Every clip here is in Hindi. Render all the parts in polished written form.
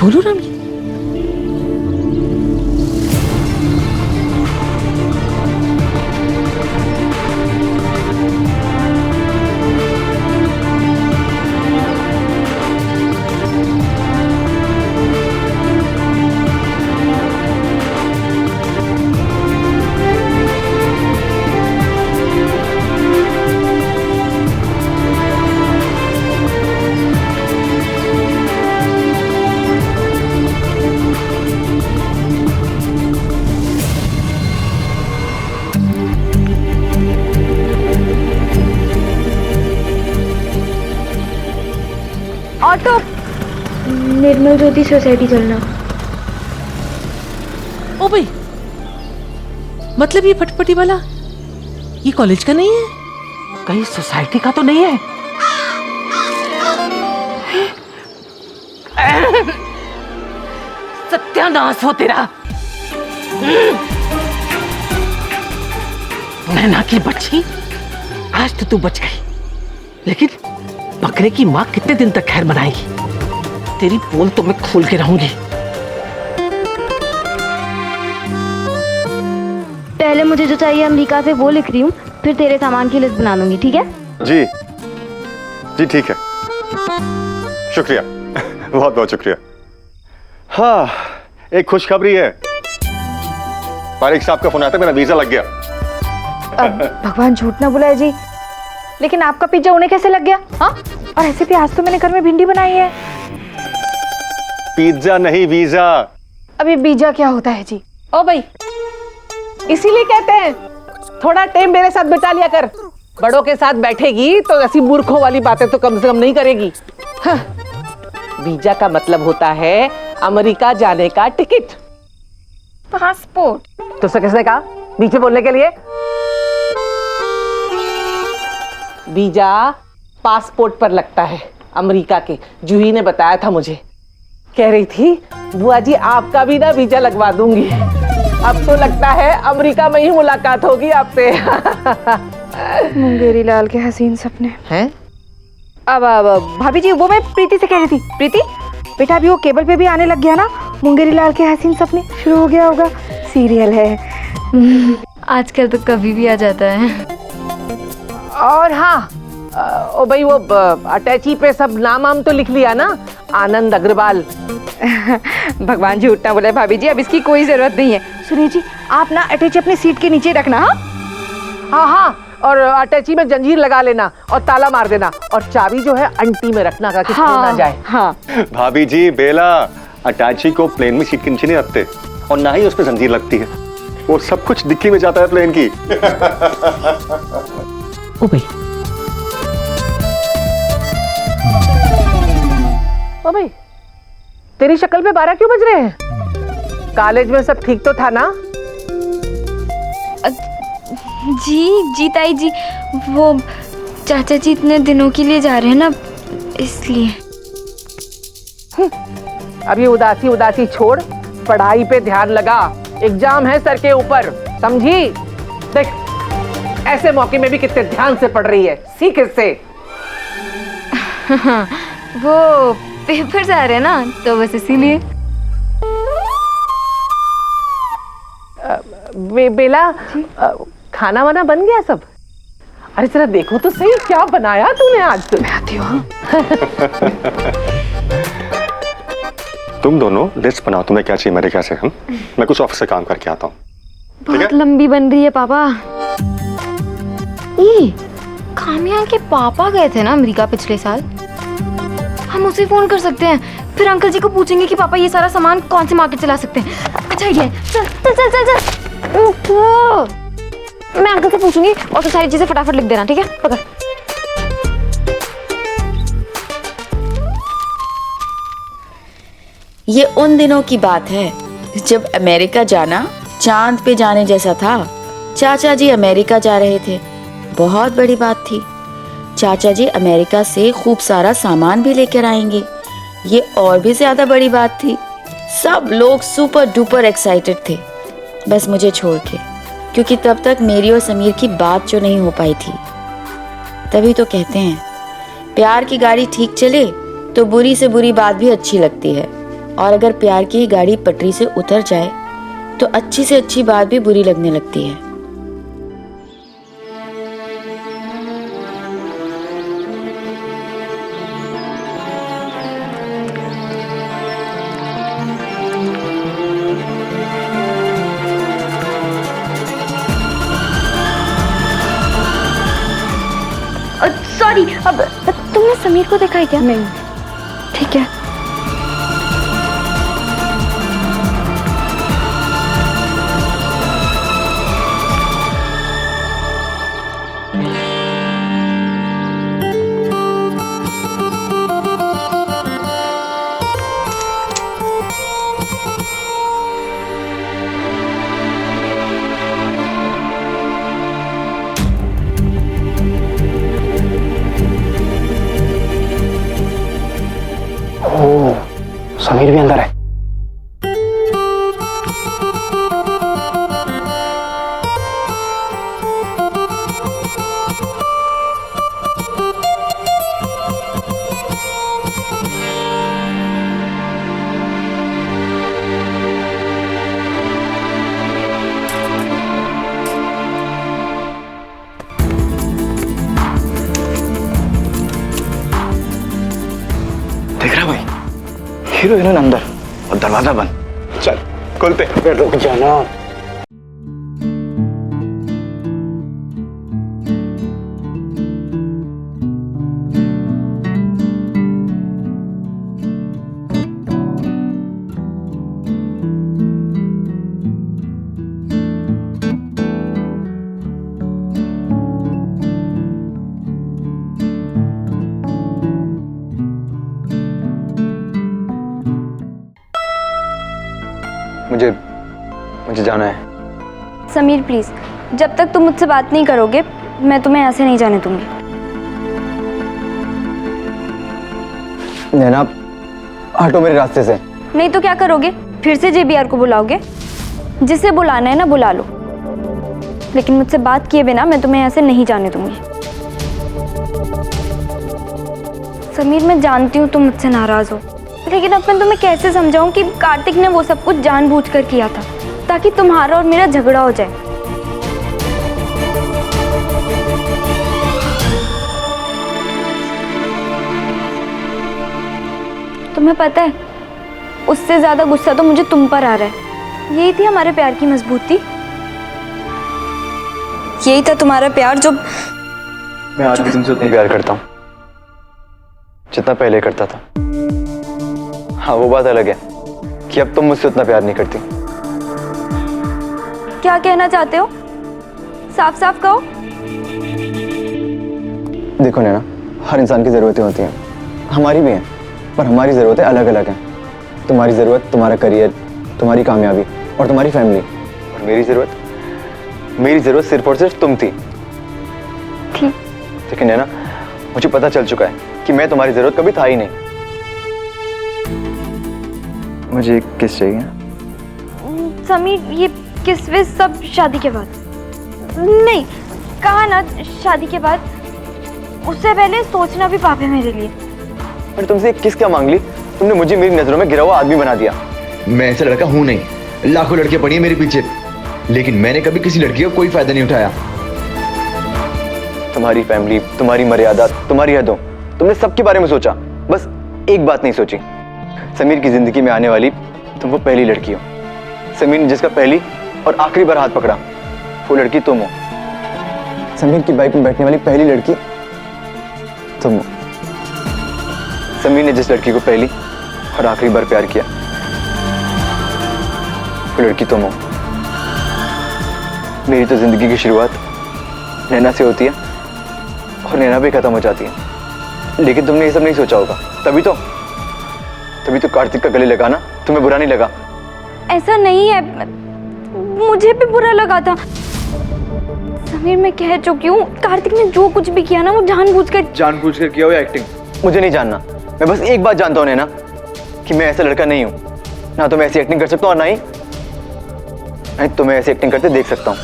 बोलो रामी। ऑटो, निर्मल ज्योति सोसाइटी चलना। ओ भाई, मतलब ये फटफटी वाला ये कॉलेज का नहीं है? कहीं सोसाइटी का तो नहीं है? सत्यानाश हो तेरा। नैना की बच्ची, आज तो तू बच गई, लेकिन बकरे की माँ कितने दिन तक खैर मनाएगी? तेरी पोल तो मैं खोल के रहूंगी। पहले मुझे जो चाहिए अमेरिका से वो लिख रही हूँ, फिर तेरे सामान की लिस्ट बना दूंगी, ठीक है? जी जी ठीक है, शुक्रिया बहुत बहुत शुक्रिया। हाँ, एक खुशखबरी है, पारिक साहब का फोन आता है, मेरा वीजा लग गया। भगवान झूठ ना बुलाए जी, लेकिन आपका पिज्जा उन्हें कैसे लग गया? हाँ, और ऐसे भी आज तो मैंने घर में भिंडी बनाई है। पिज्जा नहीं, वीजा। अभी बीजा क्या होता है जी? ओ भाई, इसीलिए कहते हैं थोड़ा टाइम मेरे साथ बिता लिया कर। बड़ों के साथ बैठेगी तो ऐसी मूर्खों वाली बातें तो कम से कम नहीं करेगी। हाँ। वीजा का मतलब होता है अमेरिका जाने का टिकट, पासपोर्ट। तो उसे किसने कहा नीचे बोलने के लिए? वीजा पासपोर्ट पर लगता है अमेरिका के। जूही ने बताया था मुझे, कह रही थी बुआ जी आपका भी ना वीजा लगवा दूंगी। अब तो लगता है अमेरिका में ही मुलाकात होगी आपसे। मुंगेरी लाल के हसीन सपने हैं? अब भाभी जी, वो मैं प्रीति से कह रही थी, प्रीति बेटा अभी वो केबल पे भी आने लग गया ना, मुंगेरी लाल के हसीन सपने शुरू हो गया होगा, सीरियल है। आजकल तो कभी भी आ जाता है। और हाँ, ओ भाई वो अटैची पे सब नाम तो लिख लिया ना, आनंद अग्रवाल। भगवान जी उठना बोले भाभी जी, अब इसकी कोई जरूरत नहीं है। सुनिए जी, आप ना अटैची अपनी सीट के नीचे रखना। हाँ हाँ हाँ, और अटैची में जंजीर लगा लेना और ताला मार देना, और चाबी जो है अंटी में रखना ताकि खो ना जाए। हाँ। भाभी जी, बेला अटैची को प्लेन में सीट के नीचे नहीं रखते, और ना ही उस पर जंजीर लगती है, वो सब कुछ डिक्की में जाता है प्लेन की। ओ भाई, ओ भाई, तेरी शक्ल पे 12 क्यों बज रहे हैं? कॉलेज में सब ठीक तो था ना? जी ताई जी, वो चाचा जी इतने दिनों के लिए जा रहे हैं ना, इसलिए। अब ये उदासी उदासी छोड़, पढ़ाई पे ध्यान लगा, एग्जाम है सर के ऊपर, समझी? देख, ऐसे मौके में भी कितने ध्यान से पढ़ रही है, सीख इससे। वो पेपर आ रहे हैं ना, तो बस इसीलिए। बेला, खाना वाना बन गया सब? अरे जरा देखो तो सही, क्या बनाया तूने आज? तो मैं आती हूँ। तुम दोनों लिस्ट बनाओ, तुम्हें क्या चाहिए अमेरिका से। हम मैं कुछ ऑफिस से काम करके आता हूँ। बहुत लंबी बन रही है पापा। ये काम्या के पापा गए थे ना अमेरिका पिछले साल, हम उसे फोन कर सकते हैं, फिर अंकल जी को पूछेंगे कि पापा ये सारा सामान कौन से मार्केट से ला सकते हैं। अच्छा आइडिया है, चल चल चल चल चल। मैं अंकल से पूछूंगी और तो सारी चीजें फटाफट लिख देना, ठीक है? पकड़। ये उन दिनों की बात है जब अमेरिका जाना चांद पे जाने जैसा था। चाचा जी अमेरिका जा रहे थे, बहुत बड़ी बात थी। चाचा जी अमेरिका से खूब सारा सामान भी लेकर आएंगे, ये और भी ज्यादा बड़ी बात थी। सब लोग सुपर डुपर एक्साइटेड थे, बस मुझे छोड़ के, क्योंकि तब तक मेरी और समीर की बात जो नहीं हो पाई थी। तभी तो कहते हैं प्यार की गाड़ी ठीक चले तो बुरी से बुरी बात भी अच्छी लगती है। और अगर प्यार की गाड़ी पटरी से उतर जाए तो अच्छी से अच्छी बात भी बुरी लगने लगती है। सॉरी, अब तुमने समीर को देखा है क्या? नहीं। ठीक है। समीर भी अंदर है। देख रहा भाई, हीरो हीरोइन अंदर और दरवाजा बंद। चल खोलते। रुक जाना। मुझे जाना है। समीर प्लीज, जब तक तुम मुझसे बात नहीं करोगे मैं तुम्हें ऐसे नहीं जाने दूंगी। नैना, हटो मेरे रास्ते से। नहीं तो क्या करोगे? फिर से जेबीआर को बुलाओगे? जिसे बुलाना है ना बुला लो, लेकिन मुझसे बात किए बिना मैं तुम्हें ऐसे नहीं जाने दूंगी। समीर, मैं जानती हूँ तुम मुझसे नाराज हो, लेकिन अब मैं तुम्हें कैसे समझाऊं कि कार्तिक ने वो सब कुछ जानबूझकर किया था ताकि तुम्हारा और मेरा झगड़ा हो जाए। तुम्हें पता है, उससे ज्यादा गुस्सा तो मुझे तुम पर आ रहा है। यही थी हमारे प्यार की मजबूती, यही था तुम्हारा प्यार जो मैं आज भी तुमसे उतना प्यार करता हूँ जितना पहले करता था। हाँ, वो बात अलग है कि अब तुम मुझसे उतना प्यार नहीं करती। क्या कहना चाहते हो? साफ साफ कहो। देखो नैना, हर इंसान की ज़रूरतें होती हैं, हमारी भी हैं, पर हमारी ज़रूरतें अलग अलग हैं। तुम्हारी ज़रूरत तुम्हारा करियर, तुम्हारी कामयाबी और तुम्हारी फैमिली, और मेरी ज़रूरत सिर्फ और सिर्फ तुम थी। लेकिन नैना, मुझे पता चल चुका है कि मैं तुम्हारी ज़रूरत कभी था ही नहीं। मुझे एक किस चाहिए। समीर, ये किस वे सब शादी के बाद? नहीं, कहा ना शादी के बाद, उससे पहले सोचना भी पाप है मेरे लिए। पर तुमसे किस क्या मांग ली? तुमने मुझे मेरी नजरों में गिरा हुआ आदमी बना दिया। मैं ऐसा लड़का हूं नहीं, लाखों लड़कियां पड़ी हैं मेरे पीछे, लेकिन मैंने कभी किसी लड़की का कोई फायदा नहीं उठाया। तुम्हारी फैमिली, तुम्हारी मर्यादा, तुम्हारी हदों, तुमने सबके बारे में सोचा, बस एक बात नहीं सोची। समीर की जिंदगी में आने वाली तुम वो पहली लड़की हो। समीर ने जिसका पहली और आखिरी बार हाथ पकड़ा, वो लड़की तुम हो। समीर की बाइक में बैठने वाली पहली लड़की तुम हो। समीर ने जिस लड़की को पहली और आखिरी बार प्यार किया, वो लड़की तुम हो। मेरी तो जिंदगी की शुरुआत नैना से होती है और नैना भी खत्म हो जाती है, लेकिन तुमने ये सब नहीं सोचा होगा। तभी तो कार्तिक का गले लगाना तुम्हें बुरा नहीं लगा। ऐसा नहीं है, मुझे भी बुरा लगा था। समीर, मैं कह चुकी हूँ, कार्तिक ने जो कुछ भी किया ना वो जानबूझकर किया हो या एक्टिंग, मुझे नहीं जानना। मैं बस एक बात जानता हूँ नैना, कि मैं ऐसा लड़का नहीं हूँ। ना तो मैं ऐसी एक्टिंग कर सकता हूँ और ना ही तो मैं ऐसी एक्टिंग करते देख सकता हूँ।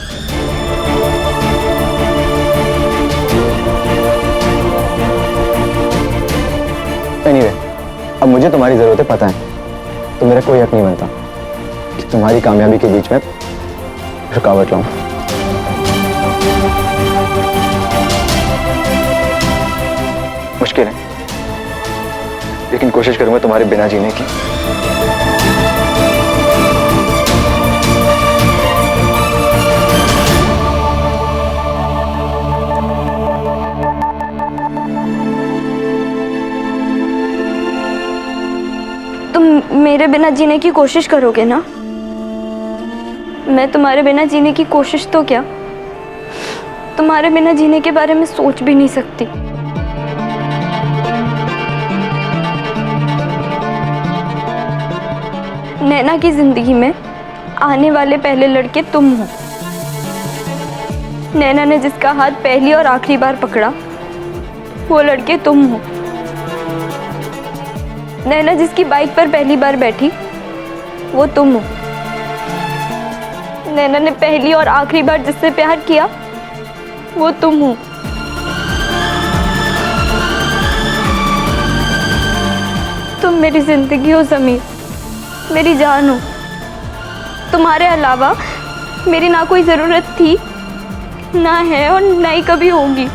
एनीवे, अब मुझे तुम्हारी जरूरतें पता है। तो मेरा कोई हक नहीं बनता कि तुम्हारी कामयाबी के बीच में रुकावट लाऊं। मुश्किल है, लेकिन कोशिश करूंगा तुम्हारे बिना जीने की। तुम मेरे बिना जीने की कोशिश करोगे ना? मैं तुम्हारे बिना जीने की कोशिश तो क्या, तुम्हारे बिना जीने के बारे में सोच भी नहीं सकती। नैना की जिंदगी में आने वाले पहले लड़के तुम हो। नैना ने जिसका हाथ पहली और आखिरी बार पकड़ा वो लड़के तुम हो। नैना जिसकी बाइक पर पहली बार बैठी वो तुम हो। नैना ने पहली और आखिरी बार जिससे प्यार किया वो तुम हो। तुम मेरी जिंदगी हो समीर, मेरी जान हो। तुम्हारे अलावा मेरी ना कोई जरूरत थी, ना है और ना ही कभी होगी।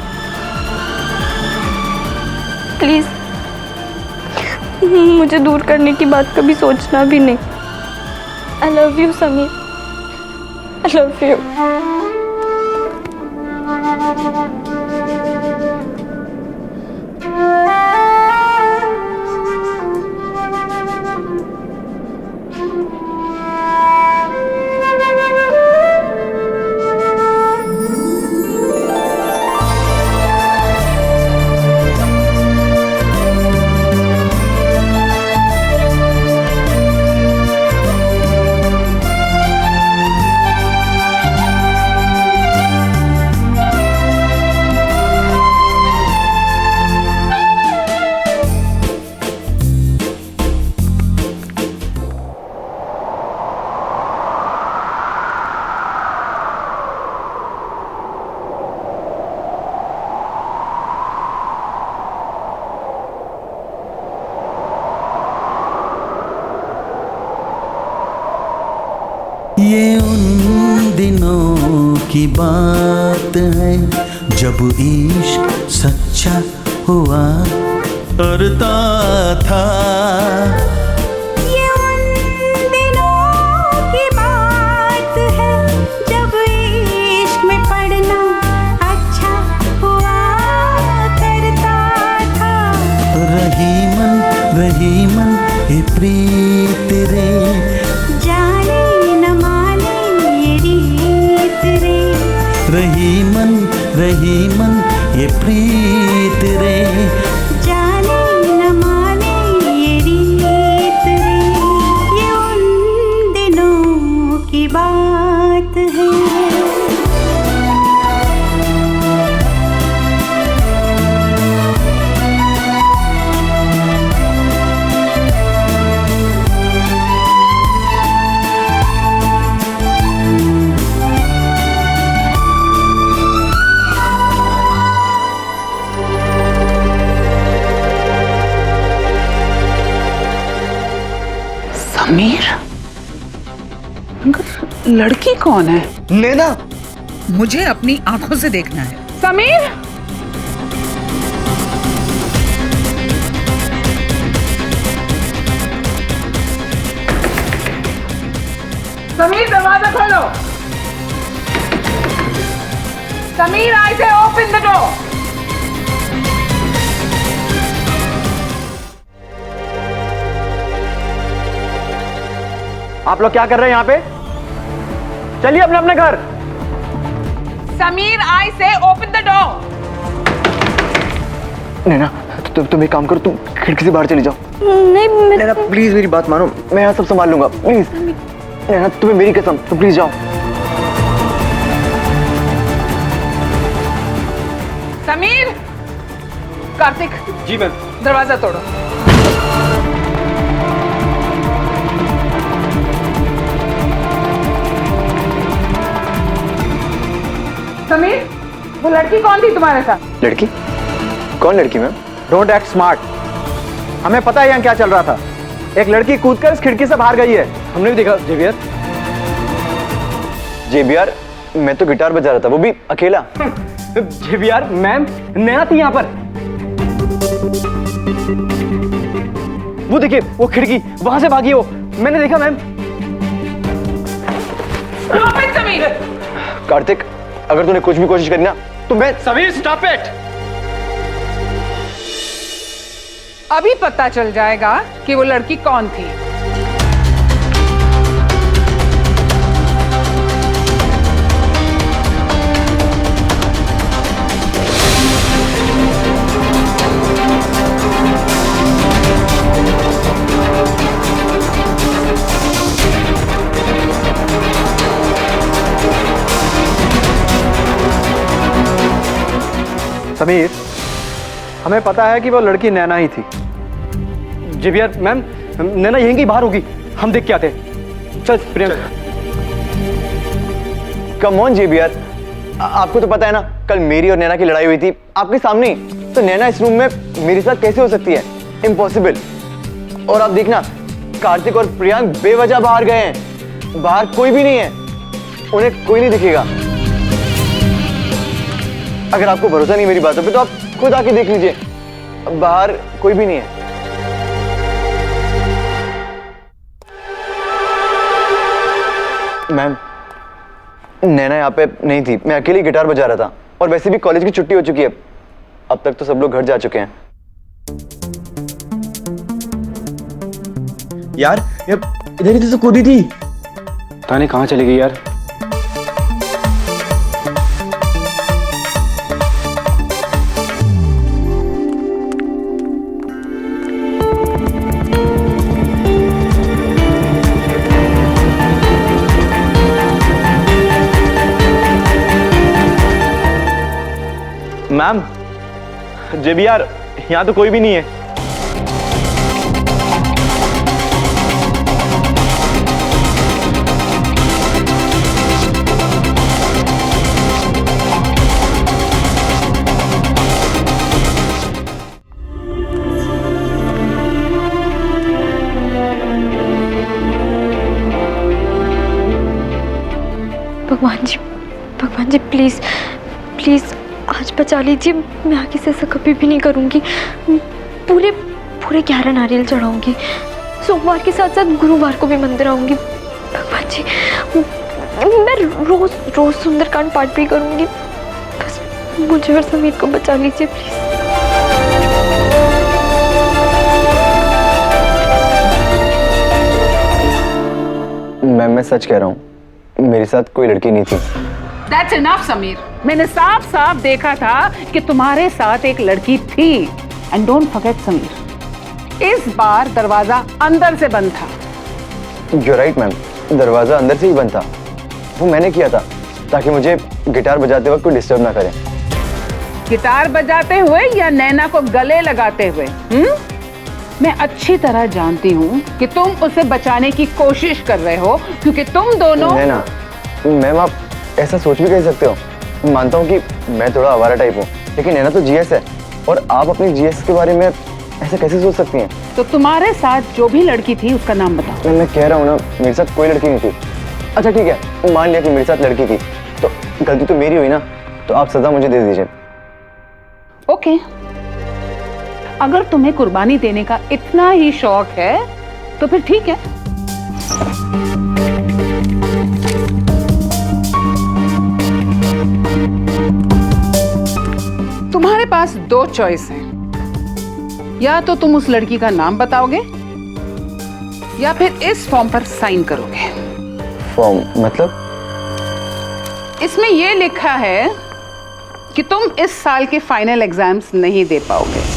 प्लीज मुझे दूर करने की बात कभी सोचना भी नहीं। I love you Sameer, I love you. ये उन दिनों की बात है जब इश्क सच्चा हुआ करता था। ये उन दिनों की बात है जब इश्क में पढ़ना अच्छा हुआ करता था। रही मन ये प्रीत रे, जाने न माने ये रीत रे। रही मन ये प्रीत रे, जाने न माने ये रीत रे। ये उन दिनों की बात है। समीर, लड़की कौन है? नैना। मुझे अपनी आंखों से देखना है। समीर, समीर दरवाजा खोलो। समीर, आई से ओपन द डोर। आप लोग क्या कर रहे हैं यहाँ पे? चलिए अपने अपने घर। समीर, आई से ओपन द डोर। नैना, तुम एक काम करो, तुम खिड़की से बाहर चली जाओ। नहीं, नैना प्लीज मेरी बात मानो, मैं यहाँ सब संभाल लूंगा। प्लीज नैना, तुम्हें मेरी कसम, तुम प्लीज जाओ। समीर, कार्तिक। जी मैम। दरवाजा तोड़ो। समीर, वो लड़की कौन थी तुम्हारे साथ? लड़की? कौन लड़की मैम? Don't act smart. हमें पता है यहाँ क्या चल रहा था। एक लड़की कूदकर इस खिड़की से बाहर गई है, हमने भी देखा। जेवियर, जेवियर, मैं तो गिटार बजा रहा था, वो भी अकेला। जेवियर मैम, नैना थी यहाँ पर। वो देखिए, वो खिड़की वहां से भागी, वो मैंने देखा मैम। कार्तिक, अगर तूने कुछ भी कोशिश करी ना तो मैं। Sameer stop it. अभी पता चल जाएगा कि वो लड़की कौन थी। समीर, हमें पता है कि वो लड़की नैना ही थी। जेवियर मैम, नैना यहीं की बाहर होगी, हम देख के आते हैं। चल प्रियंका। कम ऑन जेवियर, आपको तो पता है ना, कल मेरी और नैना की लड़ाई हुई थी आपके सामने, तो नैना इस रूम में मेरे साथ कैसे हो सकती है? इम्पॉसिबल। और आप देखना, कार्तिक और प्रियांक बेवजह बाहर गए हैं, बाहर कोई भी नहीं है, उन्हें कोई नहीं दिखेगा। अगर आपको भरोसा नहीं मेरी बातों पे तो आप खुद आके देख लीजिए, बाहर कोई भी नहीं है। मैम, नैना यहाँ पे नहीं थी, मैं अकेले गिटार बजा रहा था, और वैसे भी कॉलेज की छुट्टी हो चुकी है, अब तक तो सब लोग घर जा चुके हैं। यार इधर ही तो कूदी थी। पता नहीं कहाँ चली गई यार। मैम, जेवियर, यहाँ तो कोई भी नहीं है। भगवान जी प्लीज प्लीज आज बचा लीजिए, मैं आगे से ऐसा कभी भी नहीं करूँगी। पूरे 11 नारियल चढ़ाऊंगी, सोमवार के साथ साथ गुरुवार को भी मंदिर आऊंगी। भगवान जी, मैं रोज सुंदरकांड पाठ भी करूंगी। बस मुझे और समीर को बचा लीजिए प्लीज। मैं सच कह रहा हूँ, मेरे साथ कोई लड़की नहीं थी। That's enough, Sameer. मैंने साफ साफ देखा था कि तुम्हारे साथ एक लड़की थी। And don't forget, समीर, इस बार दरवाजा अंदर से बंद था। You're right, मैम, दरवाजा अंदर से ही बंद था। वो मैंने किया था ताकि मुझे गिटार बजाते वक्त कोई डिस्टर्ब ना करे। गिटार बजाते हुए या नैना को गले लगाते हुए? मैं अच्छी तरह जानती हूँ कि तुम उसे बचाने की कोशिश कर रहे हो, क्योंकि तुम दोनों। नैना, मैम आप ऐसा सोच भी कह सकते हो। मानता हूँ कि मैं थोड़ा आवारा टाइप हूँ, लेकिन नैना तो जीएस है, और आप अपनी जीएस के बारे में ऐसा कैसे सोच सकती हैं? तो तुम्हारे साथ जो भी लड़की थी उसका नाम बताओ। मैं कह रहा हूँ ना, मेरे साथ कोई लड़की नहीं थी। अच्छा ठीक है, मान लिया कि मेरे साथ लड़की थी, तो गलती तो मेरी हुई ना, तो आप सजा मुझे दे दीजिए। ओके, अगर तुम्हें कुर्बानी देने का इतना ही शौक है तो फिर ठीक है। तुम्हारे पास 2 चॉइस हैं, या तो तुम उस लड़की का नाम बताओगे या फिर इस फॉर्म पर साइन करोगे। फॉर्म मतलब? इसमें यह लिखा है कि तुम इस साल के फाइनल एग्जाम्स नहीं दे पाओगे।